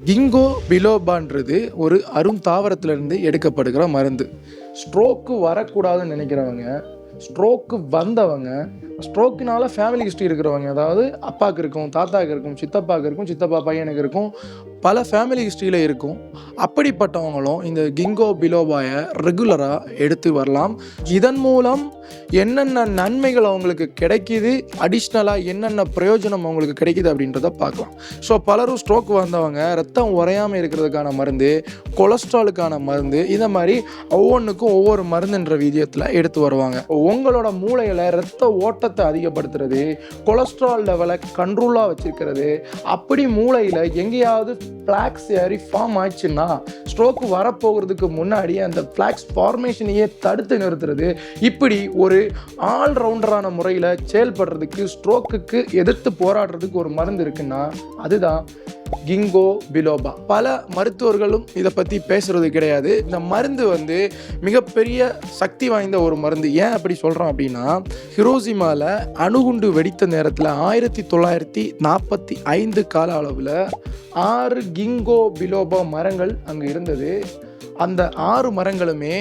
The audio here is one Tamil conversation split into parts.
கிங்கோ பிலோபான்றது ஒரு அருந்தாவரத்திலிருந்து எடுக்கப்படுகிற மருந்து. ஸ்ட்ரோக்கு வரக்கூடாதுன்னு நினைக்கிறவங்க, ஸ்ட்ரோக்கு வந்தவங்க, ஸ்ட்ரோக்குனால ஃபேமிலி ஹிஸ்ட்ரி இருக்கிறவங்க, அதாவது அப்பாவுக்கு இருக்கும், தாத்தாவுக்கு இருக்கும், சித்தப்பாவுக்கு இருக்கும், சித்தப்பா பையனுக்கு இருக்கும், பல ஃபேமிலி ஹிஸ்ட்ரியில் இருக்கும். அப்படிப்பட்டவங்களும் இந்த கிங்கோ பிலோபாயை ரெகுலராக எடுத்து வரலாம். இதன் மூலம் என்னென்ன நன்மைகள் அவங்களுக்கு கிடைக்கிது, அடிஷ்னலாக என்னென்ன பிரயோஜனம் அவங்களுக்கு கிடைக்கிது அப்படின்றத பார்க்கலாம். ஸோ பலரும் ஸ்ட்ரோக் வந்தவங்க ரத்தம் உறையாமல் இருக்கிறதுக்கான மருந்து, கொலஸ்ட்ராலுக்கான மருந்து, இதை மாதிரி ஒவ்வொன்றுக்கும் ஒவ்வொரு மருந்துன்ற விதத்தில் எடுத்து வருவாங்க. உங்களோட மூளையில் ரத்த ஓட்டத்தை அதிகப்படுத்துறது, கொலஸ்ட்ரால் லெவலை கண்ட்ரோலாக வச்சுருக்கிறது, அப்படி மூளையில் எங்கேயாவது பிளாக்ஸ் ஏறி ஃபார்ம் ஆயிடுச்சுன்னா ஸ்ட்ரோக்கு வரப்போகிறதுக்கு முன்னாடி அந்த பிளாக்ஸ் ஃபார்மேஷனையே தடுத்து நிறுத்துறது, இப்படி ஒரு ஆல்ரவுண்டரான முறையில் செயல்படுறதுக்கு, ஸ்ட்ரோக்குக்கு எதிர்த்து போராடுறதுக்கு ஒரு மருந்து இருக்குன்னா அதுதான் கிங்கோ பிலோபா. பல மருத்துவர்களும் இதை பற்றி பேசுறது கிடையாது. இந்த மருந்து மிகப்பெரிய சக்தி வாய்ந்த ஒரு மருந்து. ஏன் அப்படி சொல்கிறோம் அப்படின்னா, ஹிரோஷிமாவில் அணுகுண்டு வெடித்த நேரத்தில் 1945 கால அளவில் 6 கிங்கோ பிலோபா மரங்கள் அங்கே இருந்தது. அந்த 6 மரங்களுமே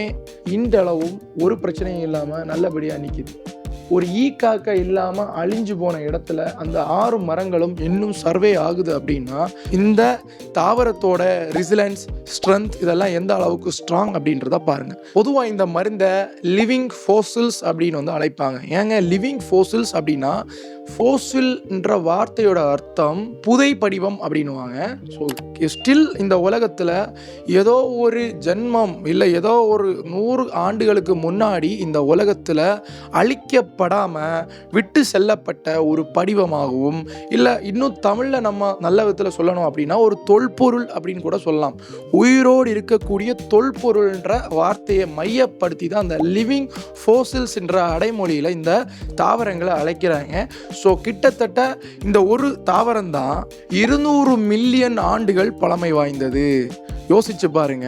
இன்றளவும் ஒரு பிரச்சனையும் இல்லாமல் நல்லபடியாக நிற்கிது. ஒரு காக்கா இல்லாமல் அழிஞ்சு போன இடத்துல அந்த 6 மரங்களும் இன்னும் சர்வே ஆகுது அப்படின்னா இந்த தாவரத்தோட ரெசிலன்ஸ், ஸ்ட்ரென்த் இதெல்லாம் எந்த அளவுக்கு ஸ்ட்ராங் அப்படின்றத பாருங்கள். பொதுவாக இந்த மருந்தை லிவிங் ஃபோசில்ஸ் அப்படின்னு அழைப்பாங்க. ஏங்க லிவிங் ஃபோசில்ஸ் அப்படின்னா, ஃபோசில்ன்ற வார்த்தையோட அர்த்தம் புதை படிவம் அப்படின்னுவாங்க. ஸோ ஸ்டில் இந்த உலகத்தில் ஏதோ ஒரு ஜென்மம் இல்லை ஏதோ ஒரு 100 ஆண்டுகளுக்கு முன்னாடி இந்த உலகத்தில் அழிக்கப்படாமல் விட்டு செல்லப்பட்ட ஒரு படிவமாகவும், இல்லை இன்னும் தமிழில் நம்ம நல்ல விதத்தில் சொல்லணும் அப்படின்னா ஒரு தொல்பொருள் அப்படின்னு கூட சொல்லலாம். உயிரோடு இருக்கக்கூடிய தொல்பொருள்ன்ற வார்த்தையை மையப்படுத்தி தான் அந்த லிவிங் ஃபோசில்ஸ் என்ற அடைமொழியில் இந்த தாவரங்களை அழைக்கிறாங்க. ஸோ கிட்டத்தட்ட இந்த ஒரு தாவரம் தான் 200 மில்லியன் ஆண்டுகள் பழமை வாய்ந்தது. யோசிச்சு பாருங்க,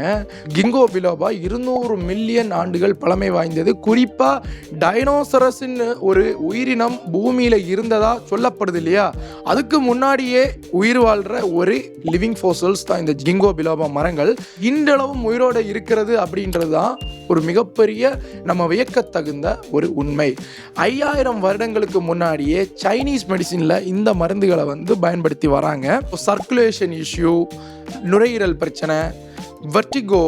கிங்கோ பிலோபா 200 மில்லியன் ஆண்டுகள் பழமை வாய்ந்தது. குறிப்பாக டைனோசரஸ்ன்னு ஒரு உயிரினம் பூமியில் இருந்ததா சொல்லப்படுது இல்லையா, அதுக்கு முன்னாடியே உயிர் வாழ்கிற ஒரு லிவிங் ஃபோசில்ஸ் தான் இந்த கிங்கோ பிலோபா மரங்கள். இன்றளவும் உயிரோடு இருக்கிறது அப்படின்றது தான் ஒரு மிகப்பெரிய நம்ம வியக்கத்தகுந்த ஒரு உண்மை. 5000 வருடங்களுக்கு முன்னாடியே சைனீஸ் மெடிசினில் இந்த மருந்துகளை பயன்படுத்தி வராங்க. சர்க்குலேஷன் இஷ்யூ, நுரையீரல் பிரச்சனை, vertigo,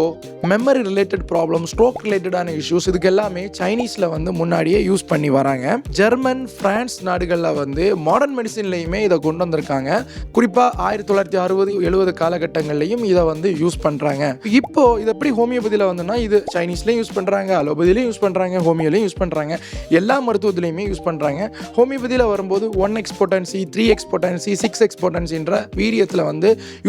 memory related problem, stroke ரிலேட்டடான இஷ்யூஸ், இதுக்கு எல்லாமே சைனீஸில் முன்னாடியே யூஸ் பண்ணி வராங்க. ஜெர்மன், பிரான்ஸ் நாடுகளில் மாடர்ன் மெடிசின்லையுமே இதை கொண்டு வந்திருக்காங்க. குறிப்பாக 1960-70 காலகட்டங்கள்லையும் இதை யூஸ் பண்ணுறாங்க. இப்போ இது எப்படி ஹோமியோபதியில் இது சைனீஸ்லேயும் யூஸ் பண்ணுறாங்க, அலோபதியிலையும் யூஸ் பண்ணுறாங்க, ஹோமியோலையும் யூஸ் பண்ணுறாங்க, எல்லா மருத்துவத்திலையுமே யூஸ் பண்ணுறாங்க. ஹோமியோபதியில் வரும்போது 1x potency, 3x potency, 6x பொட்டன்சின்ற வீரியத்தில்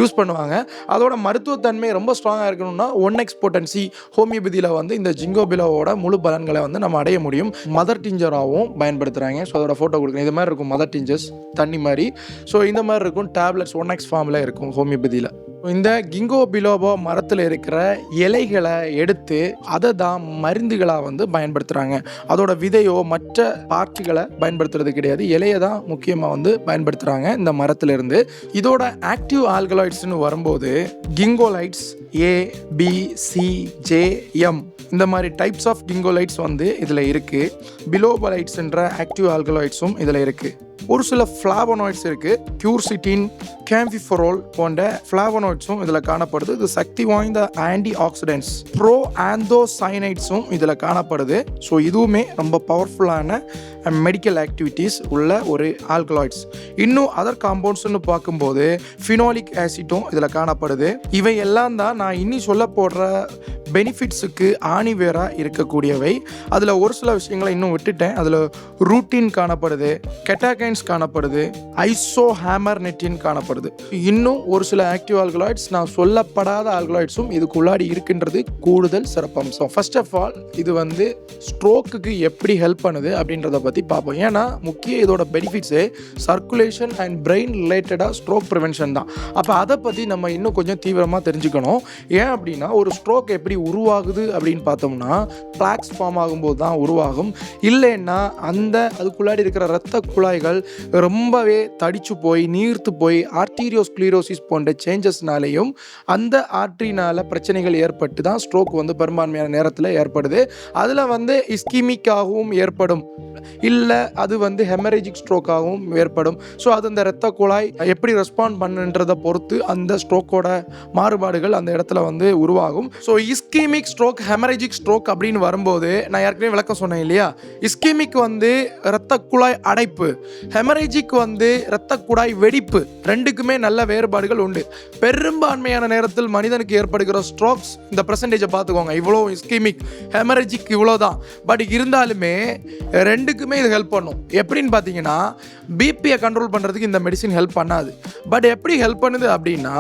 யூஸ் பண்ணுவாங்க. அதோட மருத்துவத்தன்மை ரொம்ப ஸ்ட்ராங் இருக்கணும்னா 1x பொட்டன்சி ஹோமியோபதியில் இந்த ஜிங்கோ பிலோவோட முழு பலன்களை நம்ம அடைய முடியும். மதர் டிஞ்சராகவும் பயன்படுத்துகிறாங்க. ஸோ அதோட ஃபோட்டோ கொடுக்குறேன். இது மாதிரி இருக்கும் மதர் டிஞ்சர்ஸ், தண்ணி மாதிரி. ஸோ இந்த மாதிரி இருக்கும். டேப்லெட்ஸ் 1x ஃபார்மில் இருக்கும் ஹோமியோபதியில். இந்த கிங்கோ பிலோபா மரத்தில் இருக்கிற இலைகளை எடுத்து அதை தான் மருந்துகளாக பயன்படுத்துகிறாங்க. அதோட விதையோ மற்ற பார்ட்டிகளை பயன்படுத்துறது கிடையாது. இலையை தான் முக்கியமாக பயன்படுத்துகிறாங்க இந்த மரத்திலிருந்து. இதோட ஆக்டிவ் ஆல்கலாய்ட்ஸ்னு வரும்போது கிங்கோலைட்ஸ் A, B, C, J, M இந்த மாதிரி டைப்ஸ் ஆஃப் கிங்கோலைட்ஸ் இதில் இருக்குது. பிலோபலைட்ஸ்ன்ற ஆக்டிவ் ஆல்கலாய்ட்ஸும் இதில் இருக்குது. ஒரு சில ஃப்ளாவனாய்ட்ஸ் இருக்குது. கியூர்சிட்டின், கேம்பிஃபரோல் போன்ற ஃப்ளாவனாய்ட்ஸும் இதில் காணப்படுது. இது சக்தி வாய்ந்த ஆன்டி ஆக்சிடென்ட்ஸ். ப்ரோ ஆந்தோசைனைட்ஸும் இதில் காணப்படுது. ஸோ இதுவுமே ரொம்ப பவர்ஃபுல்லான மெடிக்கல் ஆக்டிவிட்டீஸ் உள்ள ஒரு ஆல்கலாய்ட்ஸ். இன்னும் அதர் காம்பவுண்ட்ஸ்னு பார்க்கும்போது ஃபினோலிக் ஆசிட்டும் இதில் காணப்படுது. இவை எல்லாம் தான் நான் இன்னி சொல்ல போடுற பெனிஃபிட்ஸுக்கு ஆணிவேராக இருக்கக்கூடியவை. அதில் ஒரு சில விஷயங்களை இன்னும் விட்டுட்டேன். அதில் ரூட்டின் காணப்படுது, கெட்டாகைன்ஸ் காணப்படுது, ஐசோஹேமர்னெட்டின் காணப்படுது. இன்னும் ஒரு சில ஆக்டிவ் ஆல்கலாய்ட்ஸ், நான் சொல்லப்படாத ஆல்கலாய்ட்ஸும் இதுக்குள்ளாடி இருக்கின்றது கூடுதல் சிறப்பம்சம். ஃபர்ஸ்ட் ஆஃப் ஆல் இது ஸ்ட்ரோக்குக்கு எப்படி ஹெல்ப் பண்ணுது அப்படின்றத பற்றி பார்ப்போம். ஏன்னா முக்கிய இதோட பெனிஃபிட்ஸே சர்க்குலேஷன் அண்ட் பிரெயின் ரிலேட்டடாக ஸ்ட்ரோக் ப்ரிவென்ஷன் தான். அப்போ அதை பற்றி நம்ம இன்னும் கொஞ்சம் தீவிரமாக தெரிஞ்சுக்கணும். ஏன் அப்படின்னா ஒரு ஸ்ட்ரோக் எப்படி உருவாகுது அப்படின்னு பார்த்தோம்னா பிளாக்ஸ் ஃபார்ம் ஆகும்போது தான் உருவாகும். இல்லைன்னா அதுக்குள்ளாடி இருக்கிற இரத்த குழாய்கள் ரொம்பவே தடிச்சு போய் நீர்த்து போய் ஆர்டீரியோஸ்க்ளீரோசிஸ் போன்ற சேஞ்சஸ்னாலேயும் அந்த ஆர்ட்ரினால பிரச்சனைகள் ஏற்பட்டு தான் ஸ்ட்ரோக் பெரும்பான்மையான நேரத்தில் ஏற்படுது. அதில் இஸ்கிமிக்காகவும் ஏற்படும், இல்லை அது ஹெமரேஜிக் ஸ்ட்ரோக்காகவும் ஏற்படும். ஸோ அது அந்த இரத்த குழாய் எப்படி ரெஸ்பாண்ட் பண்ணுன்றதை பொறுத்து அந்த ஸ்ட்ரோக்கோட மாறுபாடுகள் அந்த இடத்துல உருவாகும். So ischemic stroke, hemorrhagic stroke அப்படின்னு வரும்போது நான் ஏற்கனவே விளக்கம் சொன்னேன் இல்லையா, இஸ்கிமிக் இரத்த குழாய் அடைப்பு, ஹெமரேஜிக் இரத்த குழாய் வெடிப்பு, ரெண்டுக்குமே நல்ல வேறுபாடுகள் உண்டு. பெரும்பான்மையான நேரத்தில் மனிதனுக்கு ஏற்படுகிற ஸ்ட்ரோக்ஸ் இந்த பெர்சன்டேஜை பார்த்துக்கோங்க, இவ்வளோ இஸ்கிமிக், ஹெமரேஜிக் இவ்வளோதான். பட் இருந்தாலுமே ரெண்டுக்குமே இது ஹெல்ப் பண்ணும். எப்படின்னு பார்த்தீங்கன்னா பிபியை கண்ட்ரோல் பண்ணுறதுக்கு இந்த மெடிசின் ஹெல்ப் பண்ணாது. பட் எப்படி ஹெல்ப் பண்ணுது அப்படின்னா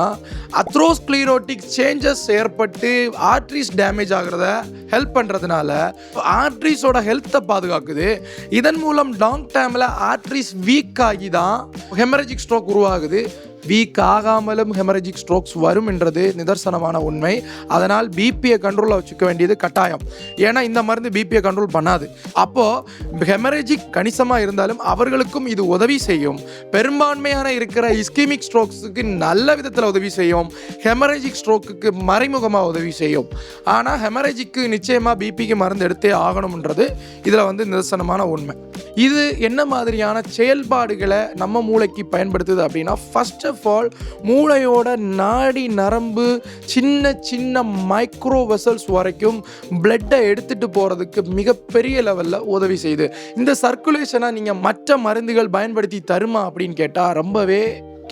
அத்ரோஸ்க்ளீரோட்டிக் சேஞ்சஸ் ஏற்பட்டு ஆர்ட்ரிஸ் டேமேஜ் ஆகிறத ஹெல்ப் பண்ணுறதுனால ஆர்ட்ரிஸோட ஹெல்த்தை பாதுகாக்குது. இதன் மூலம் லாங் டேர்மில் ஆர்ட்ரிஸ் வீக் ஆகி தான் ஹெமரேஜிக் ஸ்ட்ரோக் உருவாகுது. வீக் ஆகாமலும் ஹெமரேஜிக் ஸ்ட்ரோக்ஸ் வரும் என்றது நிதர்சனமான உண்மை. அதனால் பிபியை கண்ட்ரோலில் வச்சுக்க வேண்டியது கட்டாயம். ஏன்னா இந்த மருந்து பிபியை கண்ட்ரோல் பண்ணாது. அப்போது ஹெமரேஜிக் கணிசமாக இருந்தாலும் அவர்களுக்கும் இது உதவி செய்யும். பெரும்பான்மையான இருக்கிற இஸ்கிமிக் ஸ்ட்ரோக்ஸுக்கு நல்ல விதத்தில் உதவி செய்யும், ஹெமரேஜிக் ஸ்ட்ரோக்குக்கு மறைமுகமாக உதவி செய்யும். ஆனால் ஹெமரேஜிக்கு நிச்சயமாக பிபிக்கு மருந்து எடுத்தே ஆகணும்ன்றது இதில் நிதர்சனமான உண்மை. இது என்ன மாதிரியான செயல்பாடுகளை நம்ம மூளைக்கு பயன்படுத்துது அப்படின்னா, ஃபர்ஸ்ட் ஆஃப் ஆல் மூளையோட நாடி நரம்பு சின்ன சின்ன மைக்ரோ வெசல்ஸ் வரைக்கும் பிளட்டை எடுத்துகிட்டு போகிறதுக்கு மிகப்பெரிய லெவலில் உதவி செய்யுது. இந்த சர்க்குலேஷனை நீங்கள் மற்ற மருந்துகள் பயன்படுத்தி தருமா அப்படின்னு கேட்டால் ரொம்பவே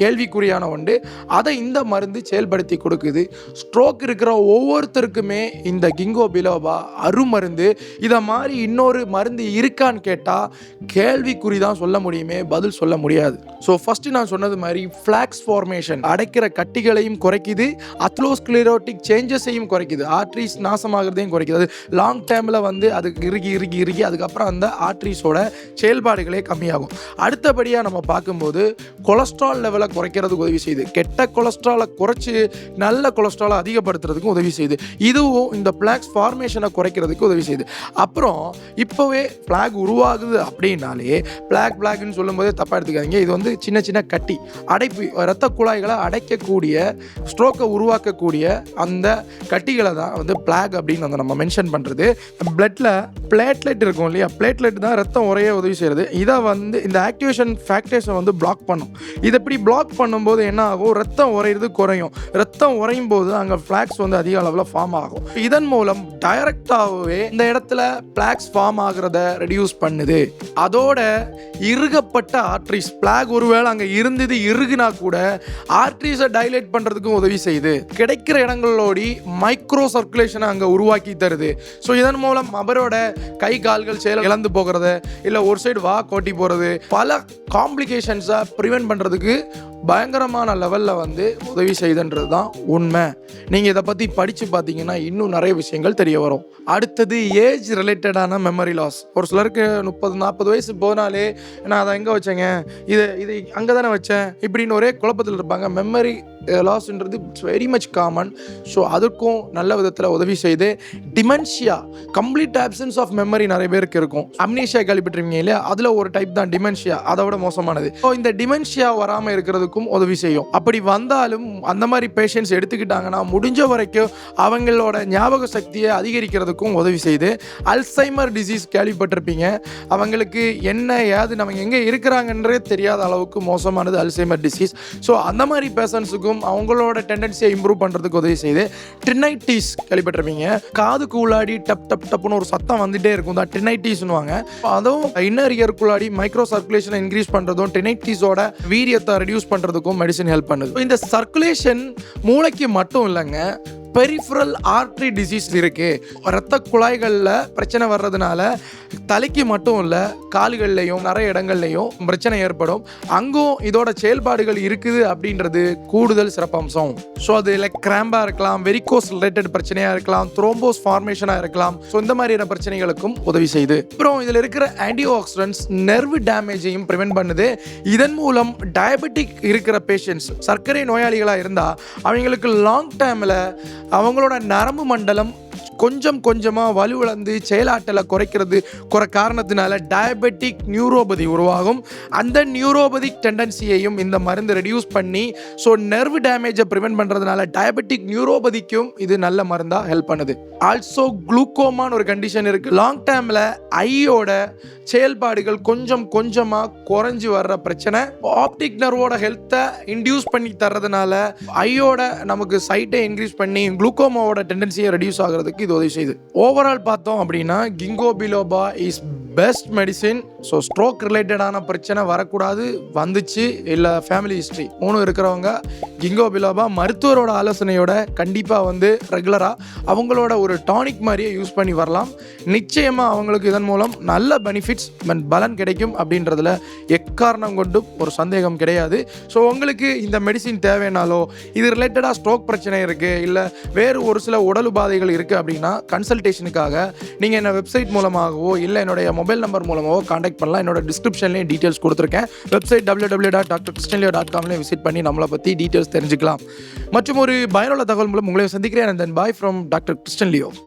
கேள்விக்குறியான ஒன்று. அதை இந்த மருந்து செயல்படுத்தி கொடுக்குது. ஸ்ட்ரோக் இருக்கிற ஒவ்வொருத்தருக்குமே இந்த கிங்கோ பிலோபா அருமருந்து. இதை மாதிரி இன்னொரு மருந்து இருக்கான்னு கேட்டால் கேள்விக்குறி தான் சொல்ல முடியுமே, பதில் சொல்ல முடியாது. ஸோ ஃபஸ்ட்டு நான் சொன்னது மாதிரி ஃப்ளாக்ஸ் ஃபார்மேஷன் அடைக்கிற கட்டிகளையும் குறைக்குது, அத்ரோஸ்க்ளீரோட்டிக் சேஞ்சஸையும் குறைக்குது, ஆர்ட்ரிஸ் நாசமாகிறதையும் குறைக்குது. அது லாங் டேர்மில் அதுக்கு இறுகி அதுக்கப்புறம் அந்த ஆர்ட்ரிஸோட செயல்பாடுகளே கம்மியாகும். அடுத்தபடியாக நம்ம பார்க்கும்போது கொலஸ்ட்ரால் லெவலை குறைக்கிறதுக்கு உதவி செய்யுது. கெட்ட கொலஸ்ட்ராலை குறைச்சி நல்ல கொலஸ்ட்ராலை அதிகப்படுத்துறதுக்கும் உதவி செய்யுது. இதுவும் இந்த பிளாக்ஸ் ஃபார்மேஷனை குறைக்கிறதுக்கு உதவி செய்யுது. அப்புறம் இப்போவே பிளாக் உருவாகுது அப்படின்னாலே பிளாக்னு சொல்லும்போதே தப்பாக எடுத்துக்காதீங்க. இது சின்ன சின்ன கட்டி அடைப்பு, இரத்த குழாய்களை அடைக்கக்கூடிய, ஸ்ட்ரோக்கை உருவாக்கக்கூடிய அந்த கட்டிகளை தான் பிளாக் அப்படின்னு நம்ம மென்ஷன் பண்ணுறது. பிளட்டில் பிளேட்லெட் இருக்கும் இல்லையா, பிளேட்லெட் தான் ரத்தம் உரைய உதவி செய்கிறது. இதை இந்த ஆக்டிவேஷன் ஃபேக்டர்ஸை பிளாக் பண்ணும். இதை எப்படி பிளாக் பண்ணும்போது என்ன ஆகும், ரத்தம் உரையிறது குறையும். ரத்தம் உறையும் போது அங்கே பிளாக்ஸ் அதிக அளவில் ஃபார்ம் ஆகும். இதன் மூலம் டைரக்டாகவே இந்த இடத்துல பிளாக்ஸ் ஃபார்ம் ஆகிறத ரெடியூஸ் பண்ணுது. அதோட இறுகப்பட்ட ஆர்ட்ரிஸ், பிளாக் ஒருவேளை அங்கே இருந்தது இறுகுனா கூட ஆர்ட்ரிஸை டைலேட் பண்ணுறதுக்கும் உதவி செய்யுது. கிடைக்கிற இடங்களோடி மைக்ரோ சர்க்குலேஷனை அங்கே உருவாக்கி தருது. ஸோ இதன் மூலம் அவரோட கை கால்கள் செயல் இழந்து போகிறது, இல்லை ஒரு சைடு கோட்டி போகிறது, பல காம்ப்ளிகேஷன்ஸை ப்ரிவென்ட் பண்ணுறதுக்கு பயங்கரமான லெவலில் உதவி செய்துன்றது தான் உண்மை. நீங்கள் இதை பற்றி படித்து பார்த்தீங்கன்னா இன்னும் நிறைய விஷயங்கள் தெரிய வரும். அடுத்தது ஏஜ் ரிலேட்டடான மெமரி லாஸ். ஒரு சிலருக்கு 30-40 வயசு போனாலே நான் அதை எங்கே வச்சேங்க, இது அங்கே தானே வச்சேன் இப்படின்னு ஒரே குழப்பத்தில் இருப்பாங்க. மெமரி லாஸ்ன்றது it's very much common. So அதுக்கும் நல்ல விதத்தில் உதவி செய்து. Dementia, complete absence of memory நிறைய பேருக்கு இருக்கும். அம்னீஷியா கேள்விப்பட்டிருக்கீங்க இல்லையா, அதில் ஒரு டைப் தான் டிமென்ஷியா, அதை விட மோசமானது. ஸோ இந்த டிமென்ஷியா வராமல் இருக்கிறதுக்கும் உதவி செய்யும். அப்படி வந்தாலும் அந்த மாதிரி பேஷண்ட்ஸ் எடுத்துக்கிட்டாங்கன்னா முடிஞ்ச வரைக்கும் அவங்களோட ஞாபக சக்தியை அதிகரிக்கிறதுக்கும் உதவி செய்யுது. அல்சைமர் டிசீஸ் கேள்விப்பட்டிருப்பீங்க. அவங்களுக்கு என்ன ஏது நம்ம எங்கே இருக்கிறாங்கன்றே தெரியாத அளவுக்கு மோசமானது அல்சைமர் டிசீஸ். ஸோ அந்த மாதிரி பேஷண்ட்ஸுக்கும் அவங்களோட டெண்டன்சியை இம்ப்ரூவ் பண்ணுறதுக்கு உதவி செய்யுது. டினைட்டிஸ் கேள்விப்பட்டிருப்பீங்க. காதுக்கு உள்ளாடி டப் டப் டப்னு ஒரு சத்தம் வந்துட்டே இருக்கும் தான் டினைட்டிஸ்னுவாங்க. அதுவும் இன்னர் இயர்க்குள்ளாடி மைக்ரோ சர்க்குலேஷனை இன்க்ரீஸ் பண்ணுறதும் டினைட்டிஸோட வீரியத்தை ரெடியூஸ் பண்ணுறதுக்கும் மெடிசன் ஹெல்ப் பண்ணுது. இந்த சர்க்குலேஷன் மூளைக்கு மட்டும் இல்லைங்க, பெரிஃபரல் ஆர்ட்ரி டிசீஸ் இருக்குது. இரத்த குழாய்களில் பிரச்சனை வர்றதுனால தலைக்கு மட்டும் இல்லை, கால்கள்லையும் நிறைய இடங்கள்லையும் பிரச்சனை ஏற்படும். அங்கும் இதோட செயல்பாடுகள் இருக்குது அப்படின்றது கூடுதல் சிறப்பம்சம். ஸோ அது லைக் கிராம்பாக இருக்கலாம், வெரிகோஸ் ரிலேட்டட் பிரச்சனையாக இருக்கலாம், த்ரோம்போஸ் ஃபார்மேஷனாக இருக்கலாம். ஸோ இந்த மாதிரியான பிரச்சனைகளுக்கும் உதவி செய்யுது. அப்புறம் இதில் இருக்கிற ஆன்டி ஆக்சிடென்ட்ஸ் நர்வ் டேமேஜையும் ப்ரிவென்ட் பண்ணுது. இதன் மூலம் டயபெட்டிக் இருக்கிற பேஷண்ட்ஸ், சர்க்கரை நோயாளிகளாக இருந்தால் அவங்களுக்கு லாங் டேர்மில் அவங்களோட நரம்பு மண்டலம் கொஞ்சம் கொஞ்சமாக வலுவிழந்து செயலாற்றலை குறை காரணத்தினால டயபெட்டிக் நியூரோபதி உருவாகும். அந்த நியூரோபதிக் டெண்டன்சியையும் இந்த மருந்து ரெடியூஸ் பண்ணி ஸோ நர்வ் டேமேஜை ப்ரிவென்ட் பண்ணுறதுனால டயபெட்டிக் நியூரோபதிக்கும் இது நல்ல மருந்தாக ஹெல்ப் பண்ணுது. ஆல்சோ குளுக்கோமான்னு ஒரு கண்டிஷன் இருக்குது. லாங் டேர்மில் ஐயோட செயல்பாடுகள் கொஞ்சம் கொஞ்சமாக குறைஞ்சி வர்ற பிரச்சனை. ஆப்டிக் நர்வோட ஹெல்த்தை இன்டியூஸ் பண்ணி தர்றதுனால ஐயோட நமக்கு சைட்டை இன்க்ரீஸ் பண்ணி குளுக்கோமாவோட டெண்டன்சியை ரெடியூஸ் ஆகிறதுக்கு இது உதவி செய்யுது. ஓவரால் பார்த்தோம் அப்படின்னா ginkgo biloba is best medicine. So stroke ரிலேட்டடான பிரச்சனை வரக்கூடாது, வந்துச்சு இல்லை ஃபேமிலி ஹிஸ்ட்ரி 3 இருக்கிறவங்க கிங்கோ பிலோபா மருத்துவரோட ஆலோசனையோட கண்டிப்பாக ரெகுலராக அவங்களோட ஒரு டானிக் மாதிரியே யூஸ் பண்ணி வரலாம். நிச்சயமாக அவங்களுக்கு இதன் மூலம் நல்ல பெனிஃபிட்ஸ் பலன் கிடைக்கும் அப்படின்றதுல எக்காரணம் கொண்டும் ஒரு சந்தேகம் கிடையாது. ஸோ உங்களுக்கு இந்த மெடிசின் தேவைனாலோ இது ரிலேட்டடாக ஸ்ட்ரோக் பிரச்சனை இருக்குது இல்லை வேறு ஒரு சில உடல் உபாதைகள் இருக்குது அப்படின்னா கன்சல்டேஷனுக்காக நீங்கள் என்ன வெப்சைட் மூலமாகவோ இல்லை என்னுடைய மொபைல் நம்பர் மூலமாகவோ காண்டாக்ட் பண்ணலாம். என்னோட டிஸ்கிரிப்ஷன்லேயும் டீட்டெயில்ஸ் கொடுத்துருக்கேன். வெப்சைட் www.drchristianleo.com விசிட் பண்ணி நம்மளை பற்றி டீட்டெயில்ஸ் தெரிஞ்சுக்கலாம். மற்றும் ஒரு பயனுள்ள தகவல் மூலம் உங்களை சந்திக்கிறேன். And then bye from doctor Christian Leo.